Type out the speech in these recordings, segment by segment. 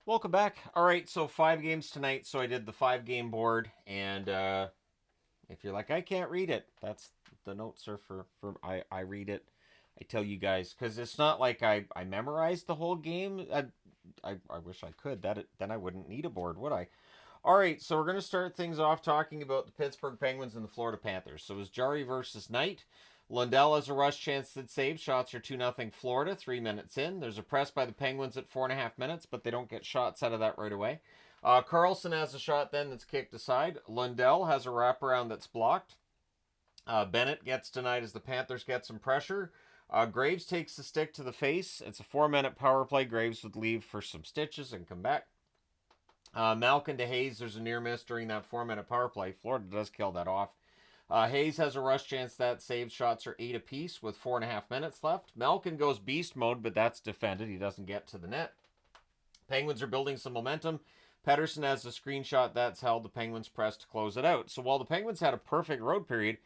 Welcome back. All right, so 5 games tonight. So I did the 5 game board, and if you're like, I can't read it, that's the notes are for I read it. I tell you guys because it's not like I memorized the whole game. I wish I could. Then I wouldn't need a board, would I? All right, so we're going to start things off talking about the Pittsburgh Penguins and the Florida Panthers. So it was Jari versus Knight. Lundell has a rush chance that saves. Shots are 2-0 Florida, 3 minutes in. There's a press by the Penguins at 4.5 minutes, but they don't get shots out of that right away. Carlson has a shot then that's kicked aside. Lundell has a wraparound that's blocked. Bennett gets denied as the Panthers get some pressure. Graves takes the stick to the face. It's a 4-minute power play. Graves would leave for some stitches and come back. Malkin to Hayes, there's a near miss during that 4-minute power play. Florida does kill that off. Hayes has a rush chance that saves. Shots are 8 apiece with 4.5 minutes left. Malkin goes beast mode, but that's defended. He doesn't get to the net. Penguins are building some momentum. Pettersson has a screenshot that's held. The Penguins press to close it out. So while the Penguins had a perfect road period,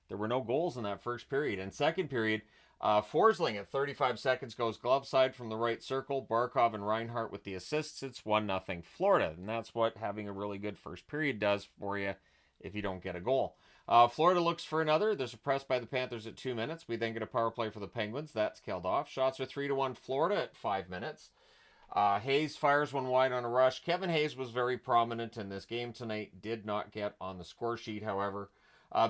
there were no goals in that first period. And second period, Forsling at 35 seconds goes glove side from the right circle. Barkov and Reinhart with the assists. It's 1-0 Florida. And that's what having a really good first period does for you if you don't get a goal. Florida looks for another. There's a press by the Panthers at 2 minutes. We then get a power play for the Penguins. That's killed off. Shots are 3-1 Florida at 5 minutes. Hayes fires one wide on a rush. Kevin Hayes was very prominent in this game tonight. Did not get on the score sheet, however.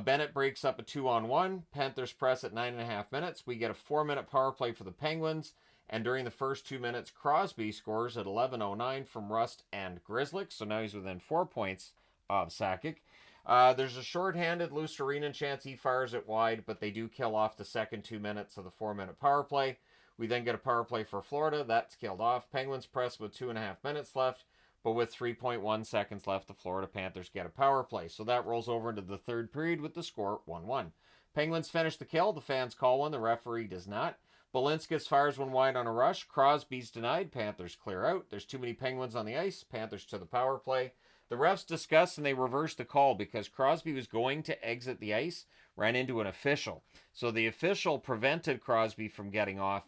Bennett breaks up a 2-on-1. Panthers press at 9.5 minutes. We get a 4-minute power play for the Penguins. And during the first 2 minutes, Crosby scores at 11:09 from Rust and Grzelcyk. So now he's within 4 points of Sakic. There's a short-handed Luostarinen chance. He fires it wide, but they do kill off the second 2 minutes of the 4-minute power play. We then get a power play for Florida. That's killed off. Penguins press with 2.5 minutes left. But with 3.1 seconds left, the Florida Panthers get a power play. So that rolls over into the third period with the score 1-1. Penguins finish the kill. The fans call one. The referee does not. Balinskis fires one wide on a rush. Crosby's denied. Panthers clear out. There's too many Penguins on the ice. Panthers to the power play. The refs discuss and they reverse the call because Crosby was going to exit the ice, ran into an official. So the official prevented Crosby from getting off,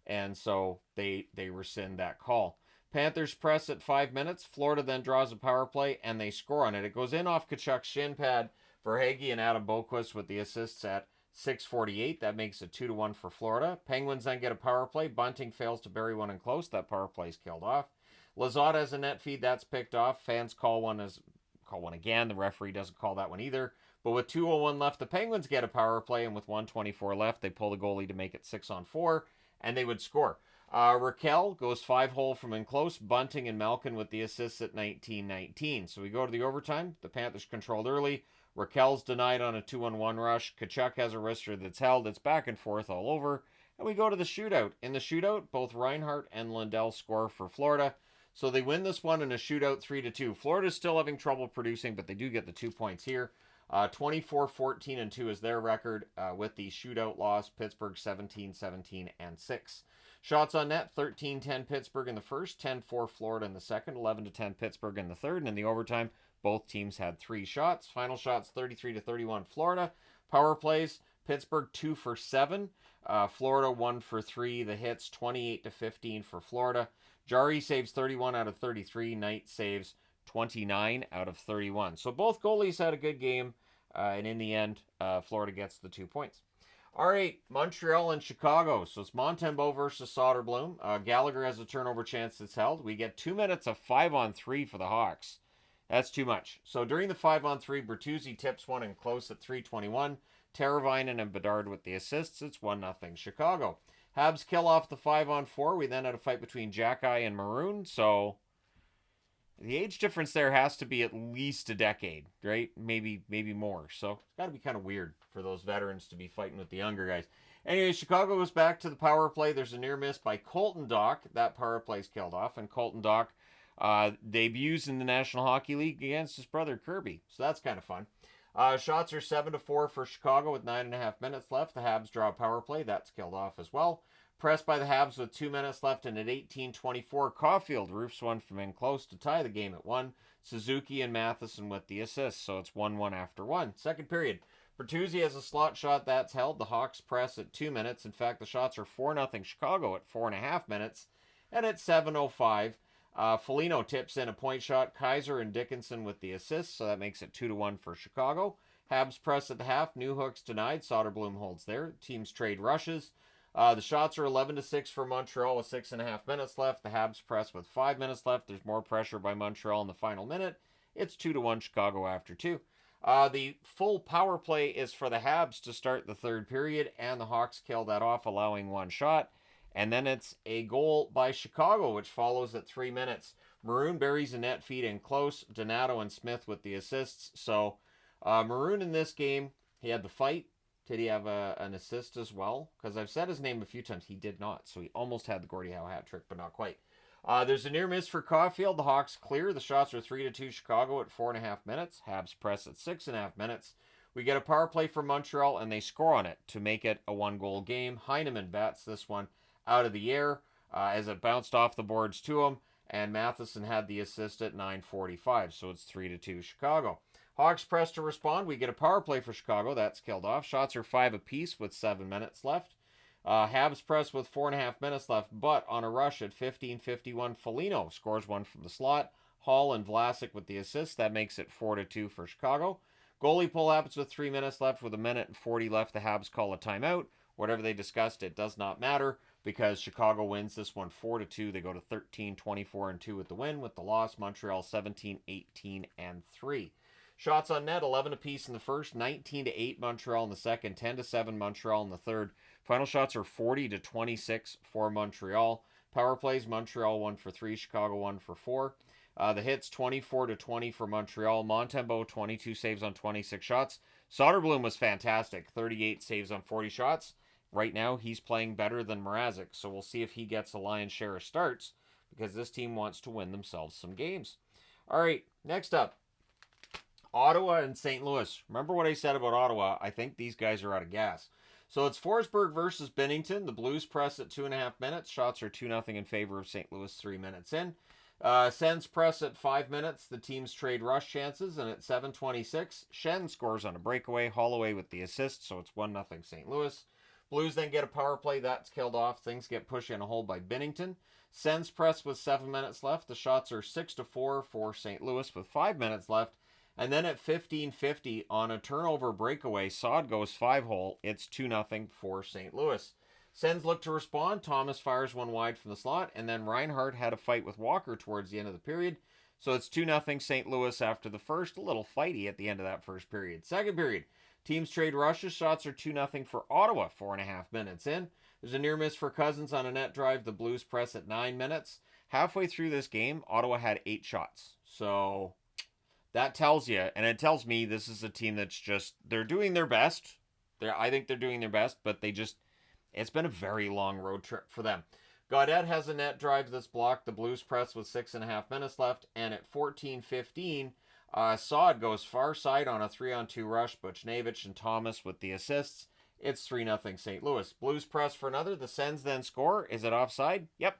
and so they rescind that call. Panthers press at 5 minutes. Florida then draws a power play, and they score on it. It goes in off Tkachuk's shin pad. Verhaeghe and Adam Boqvist with the assists at 6:48. That makes it 2-1 for Florida. Penguins then get a power play. Bunting fails to bury one in close. That power play is killed off. Lizotte has a net feed. That's picked off. Fans call one again. The referee doesn't call that one either. But with 2:01 left, the Penguins get a power play, and with 1:24 left, they pull the goalie to make it 6-on-4, and they would score. Raquel goes 5-hole from in close. Bunting and Malkin with the assists at 19-19. So we go to the overtime. The Panthers controlled early. Raquel's denied on a 2-on-1 rush. Tkachuk has a wrister that's held. It's back and forth all over. And we go to the shootout. In the shootout, both Reinhart and Lundell score for Florida. So they win this one in a shootout 3-2. Florida's still having trouble producing, but they do get the 2 points here. 24-14-2 is their record with the shootout loss. Pittsburgh 17-17-6. Shots on net, 13-10 Pittsburgh in the first, 10-4 Florida in the second, 11-10 Pittsburgh in the third, and in the overtime, both teams had 3 shots. Final shots, 33-31 Florida. Power plays, Pittsburgh 2 for 7, Florida 1 for 3. The hits, 28-15 for Florida. Jari saves 31 out of 33. Knight saves 29 out of 31. So both goalies had a good game, and in the end, Florida gets the 2 points. All right, Montreal and Chicago. So it's Montembeault versus Soderblom. Gallagher has a turnover chance that's held. We get 2 minutes of 5-on-3 for the Hawks. That's too much. So during the 5-on-3, Bertuzzi tips one in close at 3:21. Teravainen and Bedard with the assists. It's 1-0 Chicago. Habs kill off the 5-on-4. We then had a fight between Jackeye and Maroon. So the age difference there has to be at least a decade, right? Maybe more. So it's got to be kind of weird for those veterans to be fighting with the younger guys. Anyway, Chicago goes back to the power play. There's a near miss by Colton Dach. That power play's killed off. And Colton Dach debuts in the National Hockey League against his brother Kirby. So that's kind of fun. Shots are 7-4 for Chicago with 9.5 minutes left. The Habs draw a power play. That's killed off as well. Pressed by the Habs with 2 minutes left, and at 18:24, Caulfield roofs one from in close to tie the game at 1. Suzuki and Matheson with the assists, so it's 1-1 after 1. Second period. Bertuzzi has a slot shot that's held. The Hawks press at 2 minutes. In fact, the shots are 4-0 Chicago at 4.5 minutes. And at 7:05, Foligno tips in a point shot. Kaiser and Dickinson with the assists, so that makes it 2-1 for Chicago. Habs press at the half. New hooks denied. Soderblom holds there. Teams trade rushes. The shots are 11-6 for Montreal with 6.5 minutes left. The Habs press with 5 minutes left. There's more pressure by Montreal in the final minute. It's 2-1 Chicago after 2. The full power play is for the Habs to start the third period, and the Hawks kill that off, allowing one shot. And then it's a goal by Chicago, which follows at 3 minutes. Maroon buries a net feed in close. Donato and Smith with the assists. So Maroon in this game, he had the fight. Did he have an assist as well? Because I've said his name a few times. He did not. So he almost had the Gordie Howe hat trick, but not quite. There's a near miss for Caulfield. The Hawks clear. The shots are 3-2 Chicago at 4.5 minutes. Habs press at 6.5 minutes. We get a power play from Montreal, and they score on it to make it a one-goal game. Heineman bats this one out of the air as it bounced off the boards to him, and Matheson had the assist at 9:45, so it's 3-2 Chicago. Hawks press to respond. We get a power play for Chicago. That's killed off. Shots are 5 apiece with 7 minutes left. Habs press with 4.5 minutes left, but on a rush at 15:51, Foligno scores one from the slot. Hall and Vlasic with the assist. That makes it 4-2 for Chicago. Goalie pull happens with 3 minutes left. With 1:40 left, the Habs call a timeout. Whatever they discussed, it does not matter because Chicago wins this one 4-2. They go to 13-24-2 with the win. With the loss, Montreal 17-18-3. Shots on net, 11 apiece in the first, 19-8 Montreal in the second, 10-7 Montreal in the third. Final shots are 40-26 for Montreal. Power plays, Montreal 1 for 3, Chicago 1 for 4. The hits, 24-20 for Montreal. Montembeault, 22 saves on 26 shots. Soderblom was fantastic, 38 saves on 40 shots. Right now, he's playing better than Mrazek, so we'll see if he gets a lion's share of starts because this team wants to win themselves some games. All right, next up. Ottawa and St. Louis. Remember what I said about Ottawa? I think these guys are out of gas. So it's Forsberg versus Binnington. The Blues press at 2.5 minutes. Shots are 2-0 in favor of St. Louis 3 minutes in. Sens press at 5 minutes. The teams trade rush chances, and at 7:26, Shen scores on a breakaway. Holloway with the assist, so it's 1-0 St. Louis. Blues then get a power play. That's killed off. Things get pushed in a hole by Binnington. Sens press with 7 minutes left. The shots are 6-4 for St. Louis with 5 minutes left. And then at 15:50 on a turnover breakaway, Saad goes 5-hole. It's 2-0 for St. Louis. Sens look to respond. Thomas fires one wide from the slot, and then Reinhart had a fight with Walker towards the end of the period. So it's 2-0 St. Louis after the first. A little fighty at the end of that first period. Second period, teams trade rushes. Shots are 2-0 for Ottawa 4.5 minutes in. There's a near miss for Cousins on a net drive. The Blues press at 9 minutes. Halfway through this game, Ottawa had 8 shots. So that tells you, and it tells me this is a team that's just, they're doing their best. I think they're doing their best, but it's been a very long road trip for them. Gaudette has a net drive that's blocked. The Blues press with 6.5 minutes left, and at 14:15, Saad goes far side on a 3-on-2 rush. Buchnevich and Thomas with the assists. It's 3-0 St. Louis. Blues press for another. The Sens then score. Is it offside? Yep.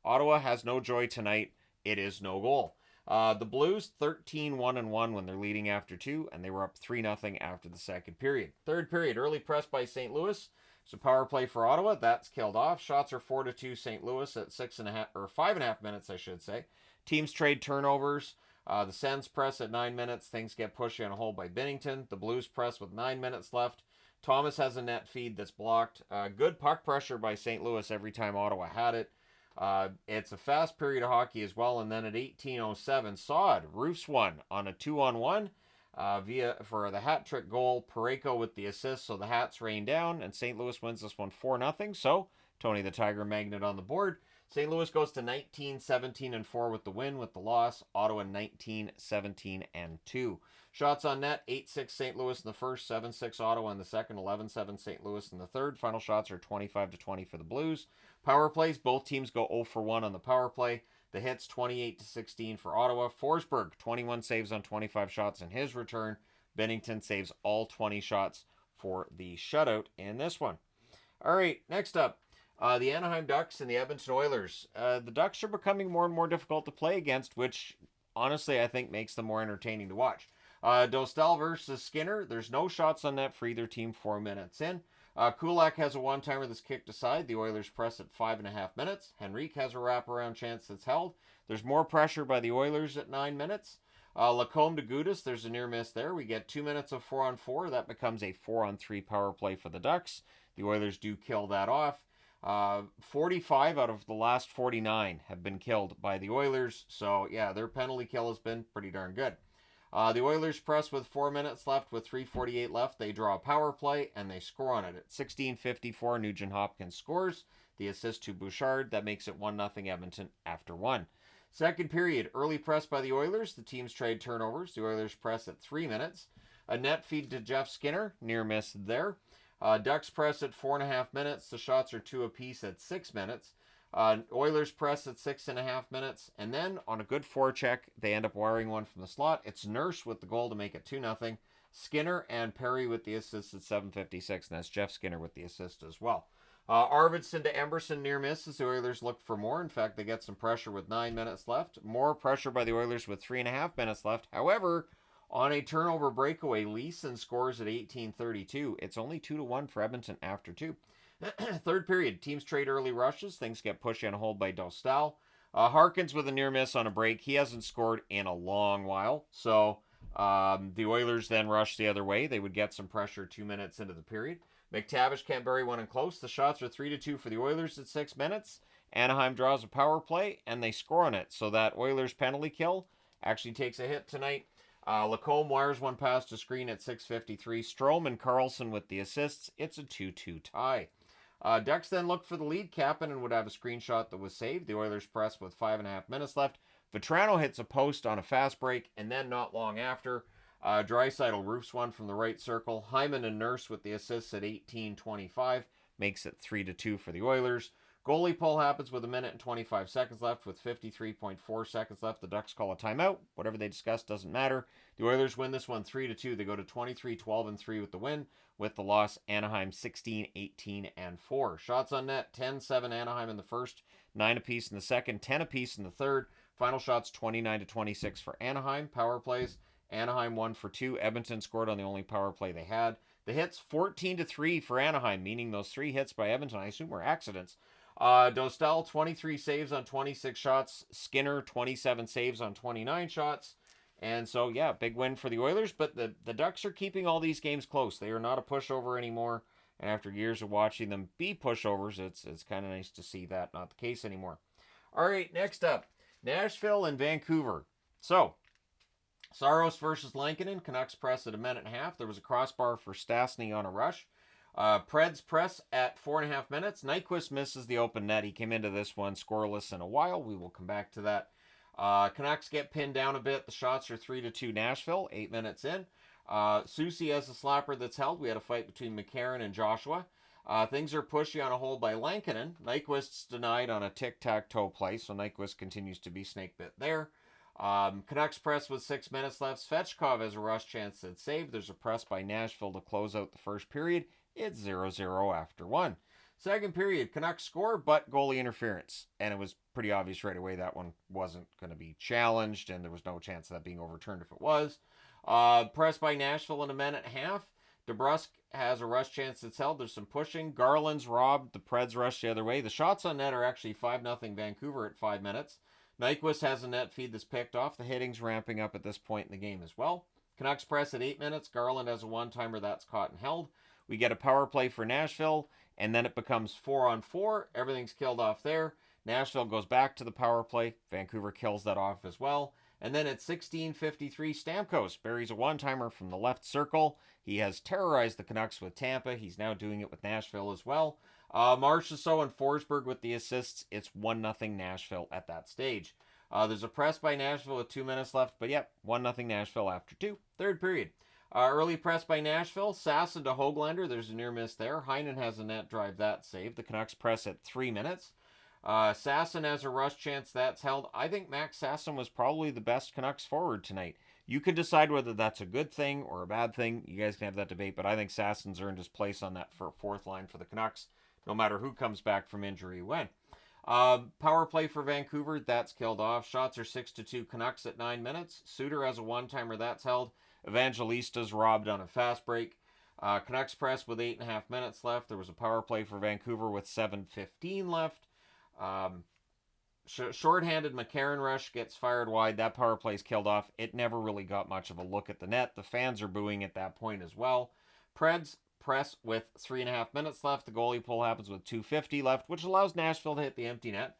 Ottawa has no joy tonight. It is no goal. The Blues 13-1-1 when they're leading after 2, and they were up 3-0 after the second period. Third period, early press by St. Louis. So power play for Ottawa. That's killed off. Shots are 4-2 St. Louis at 5.5 minutes, I should say. Teams trade turnovers. The Sens press at 9 minutes. Things get pushed in a hole by Binnington. The Blues press with 9 minutes left. Thomas has a net feed that's blocked. Good puck pressure by St. Louis every time Ottawa had it. It's a fast period of hockey as well. And then at 18:07, Saad roofs one on a 2-on-1 for the hat trick goal. Parayko with the assist, so the Hats rain down, and St. Louis wins this one 4-0. So Tony the Tiger Magnet on the board. St. Louis goes to 19-17-4 with the win. With the loss, Ottawa 19-17-2. Shots on net, 8-6 St. Louis in the first, 7-6 Ottawa in the second, 11-7 St. Louis in the third. Final shots are 25-20 for the Blues. Power plays, both teams go 0-for-1 on the power play. The hits, 28-16 for Ottawa. Forsberg, 21 saves on 25 shots in his return. Binnington saves all 20 shots for the shutout in this one. All right, next up, the Anaheim Ducks and the Edmonton Oilers. The Ducks are becoming more and more difficult to play against, which honestly I think makes them more entertaining to watch. Dostal versus Skinner. There's no shots on net for either team 4 minutes in. Kulak has a one-timer that's kicked aside. The Oilers press at 5.5 minutes. Henrique has a wraparound chance that's held. There's more pressure by the Oilers at 9 minutes. Lacombe to Gudis, there's a near miss there. We get 2 minutes of 4-on-4. That becomes a 4-on-3 power play for the Ducks. The Oilers do kill that off. 45 out of the last 49 have been killed by the Oilers. So, yeah, their penalty kill has been pretty darn good. The Oilers press with 4 minutes left with 3:48 left. They draw a power play, and they score on it. At 16:54, Nugent Hopkins scores. The assist to Bouchard. That makes it 1-0 Edmonton after 1. Second period, early press by the Oilers. The teams trade turnovers. The Oilers press at 3 minutes. A net feed to Jeff Skinner. Near miss there. Ducks press at 4.5 minutes. The shots are 2 apiece at 6 minutes. Oilers press at 6.5 minutes. And then on a good forecheck, they end up wiring one from the slot. It's Nurse with the goal to make it 2-0. Skinner and Perry with the assist at 7:56. And that's Jeff Skinner with the assist as well. Arvidsson to Emberson near misses. The Oilers look for more. In fact, they get some pressure with 9 minutes left. More pressure by the Oilers with 3.5 minutes left. However, on a turnover breakaway, Leeson scores at 18:32. It's only 2-1 for Edmonton after 2. Third period, teams trade early rushes. Things get pushed on hold by Dostal. Harkins with a near miss on a break. He hasn't scored in a long while. So the Oilers then rush the other way. They would get some pressure 2 minutes into the period. McTavish can't bury one in close. The shots are 3-2 for the Oilers at 6 minutes. Anaheim draws a power play, and they score on it. So that Oilers penalty kill actually takes a hit tonight. Lacombe wires one past a screen at 6:53. Strome and Carlson with the assists. It's a 2-2 tie. Ducks then look for the lead. Kapanen would have a screenshot that was saved. The Oilers press with 5.5 minutes left. Vetrano hits a post on a fast break, and then not long after, Draisaitl roofs one from the right circle. Hyman and Nurse with the assists at 18:25 makes it 3-2 for the Oilers. Goalie pull happens with 1:25 left with 53.4 seconds left. The Ducks call a timeout. Whatever they discuss doesn't matter. The Oilers win this one 3-2. They go to 23-12-3 with the win. With the loss, Anaheim 16-18-4. Shots on net, 10-7 Anaheim in the first, 9 apiece in the second, 10 apiece in the third. Final shots 29-26 for Anaheim. Power plays, Anaheim 1 for 2. Edmonton scored on the only power play they had. The hits 14-3 for Anaheim, meaning those 3 hits by Edmonton, I assume, were accidents. Dostal 23 saves on 26 shots. Skinner 27 saves on 29 shots. And so, yeah, big win for the Oilers. But the Ducks are keeping all these games close. They are not a pushover anymore. And after years of watching them be pushovers, it's kind of nice to see that not the case anymore. All right, next up, Nashville and Vancouver. So, Saros versus Lankinen. Canucks press at 1.5. There was a crossbar for Stastny on a rush. Preds press at 4.5 minutes. Nyquist misses the open net. He came into this one scoreless in a while. We will come back to that. Canucks get pinned down a bit. The shots are 3-2 Nashville, 8 minutes in. Soucy has a slapper that's held. We had a fight between McCarron and Joshua. Things are pushy on a hold by Lankinen. Nyquist's denied on a tic-tac-toe play, so Nyquist continues to be snake bit there. Canucks press with 6 minutes left. Svechkov has a rush chance that's saved. There's a press by Nashville to close out the first period. It's 0-0 after 1. Second period, Canucks score, but goalie interference. And it was pretty obvious right away that one wasn't going to be challenged, and there was no chance of that being overturned if it was. Press by Nashville in 1.5. DeBrusk has a rush chance that's held. There's some pushing. Garland's robbed. The Preds rush the other way. The shots on net are actually 5-0 Vancouver at 5 minutes. Nyquist has a net feed that's picked off. The hitting's ramping up at this point in the game as well. Canucks press at 8 minutes. Garland has a one-timer that's caught and held. We get a power play for Nashville, and then it becomes 4-on-4. Everything's killed off there. Nashville goes back to the power play. Vancouver kills that off as well. And then at 16:53, Stamkos buries a one-timer from the left circle. He has terrorized the Canucks with Tampa. He's now doing it with Nashville as well. Marchessault and Forsberg with the assists. It's 1-0 Nashville at that stage. There's a press by Nashville with 2 minutes left, but yep, 1-0 Nashville after 2. Third period. Early press by Nashville. Sasson to Höglander. There's a near miss there. Heinen has a net drive that saved. The Canucks press at 3 minutes. Sasson has a rush chance that's held. I think Max Sasson was probably the best Canucks forward tonight. You can decide whether that's a good thing or a bad thing. You guys can have that debate, but I think Sasson's earned his place on that fourth line for the Canucks, no matter who comes back from injury when. Power play for Vancouver. That's killed off. Shots are 6-2 Canucks at 9 minutes. Suter has a one-timer that's held. Evangelista's robbed on a fast break. Canucks press with 8.5 minutes left. There was a power play for Vancouver with 7:15 left. Shorthanded McCarron rush gets fired wide. That power play's killed off. It never really got much of a look at the net. The fans are booing at that point as well. Preds press with 3.5 minutes left. The goalie pull happens with 2:50 left, which allows Nashville to hit the empty net.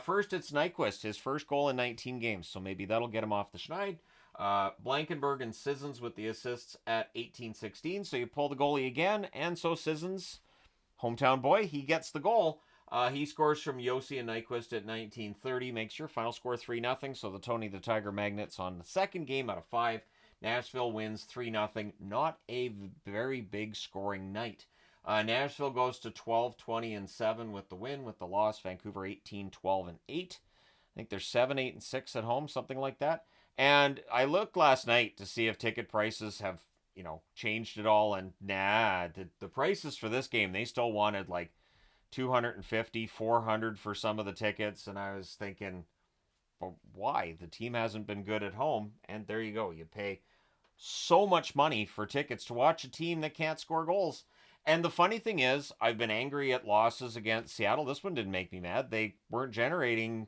First, it's Nyquist, his first goal in 19 games, so maybe that'll get him off the schneid. Blankenberg and Sissons with the assists at 18-16, so you pull the goalie again, and so Sissons, hometown boy, he gets the goal. He scores from Yossi and Nyquist at 19:30, makes your final score 3-0, so the Tony the Tiger Magnets on the second game out of 5. Nashville wins 3-0. Not a very big scoring night. Nashville goes to 12-20-7 with the win. With the loss, Vancouver 18-12-8. I think they're 7-8-6 at home, something like that. And I looked last night to see if ticket prices have, changed at all. And the prices for this game, they still wanted like $250, $400 for some of the tickets. And I was thinking, well, why? The team hasn't been good at home. And there you go. You pay so much money for tickets to watch a team that can't score goals. And the funny thing is, I've been angry at losses against Seattle. This one didn't make me mad. They weren't generating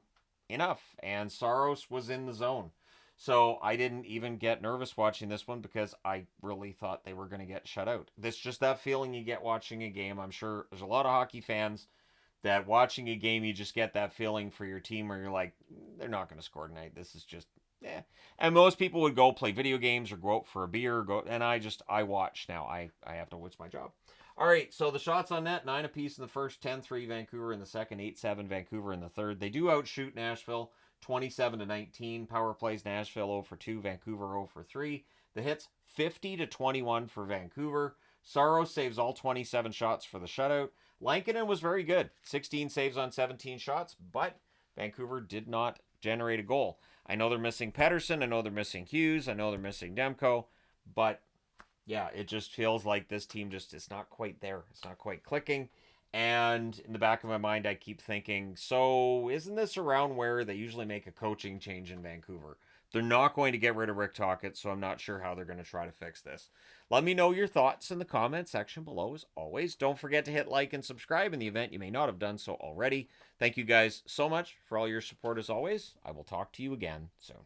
enough, and Saros was in the zone. So I didn't even get nervous watching this one because I really thought they were going to get shut out. This just that feeling you get watching a game. I'm sure there's a lot of hockey fans that watching a game, you just get that feeling for your team where you're like, they're not going to score tonight. This is just, eh. And most people would go play video games or go out for a beer, and I watch now. I have to, it's my job. All right, so the shots on net, 9 apiece in the first, 10-3 Vancouver in the second, 8-7 Vancouver in the third. They do outshoot Nashville, 27-19. Power plays Nashville 0-2, Vancouver 0-3. The hits, 50-21 for Vancouver. Saros saves all 27 shots for the shutout. Lankinen was very good, 16 saves on 17 shots, but Vancouver did not generate a goal. I know they're missing Pettersson, I know they're missing Hughes, I know they're missing Demko, but yeah, it just feels like this team it's not quite there. It's not quite clicking. And in the back of my mind, I keep thinking, so isn't this around where they usually make a coaching change in Vancouver? They're not going to get rid of Rick Tocchet, so I'm not sure how they're going to try to fix this. Let me know your thoughts in the comment section below as always. Don't forget to hit like and subscribe in the event you may not have done so already. Thank you guys so much for all your support as always. I will talk to you again soon.